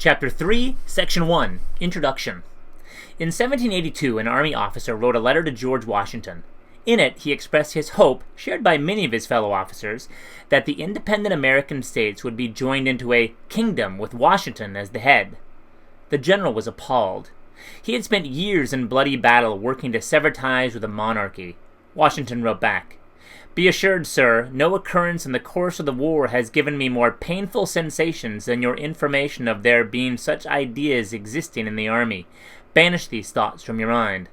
Chapter 3, Section 1, Introduction. In 1782, an Army officer wrote a letter to George Washington. In it, he expressed his hope, shared by many of his fellow officers, that the independent American states would be joined into a kingdom with Washington as the head. The general was appalled. He had spent years in bloody battle working to sever ties with the monarchy. Washington wrote back, "Be assured, sir, no occurrence in the course of the war has given me more painful sensations than your information of there being such ideas existing in the army. Banish these thoughts from your mind."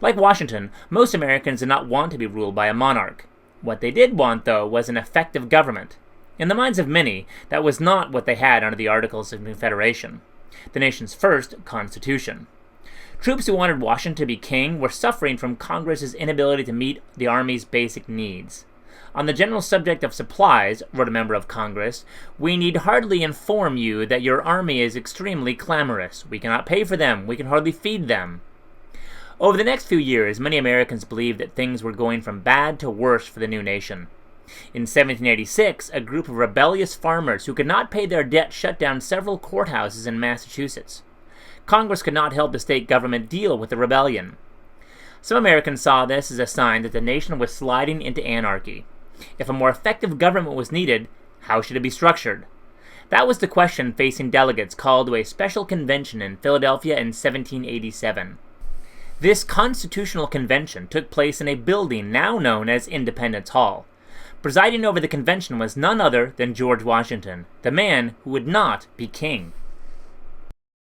Like Washington, most Americans did not want to be ruled by a monarch. What they did want, though, was an effective government. In the minds of many, that was not what they had under the Articles of Confederation, the nation's first constitution. Troops who wanted Washington to be king were suffering from Congress's inability to meet the Army's basic needs. On the general subject of supplies, wrote a member of Congress, "We need hardly inform you that your army is extremely clamorous. We cannot pay for them. We can hardly feed them." Over the next few years, many Americans believed that things were going from bad to worse for the new nation. In 1786, a group of rebellious farmers who could not pay their debt shut down several courthouses in Massachusetts. Congress could not help the state government deal with the rebellion. Some Americans saw this as a sign that the nation was sliding into anarchy. If a more effective government was needed, how should it be structured? That was the question facing delegates called to a special convention in Philadelphia in 1787. This constitutional convention took place in a building now known as Independence Hall. Presiding over the convention was none other than George Washington, the man who would not be king.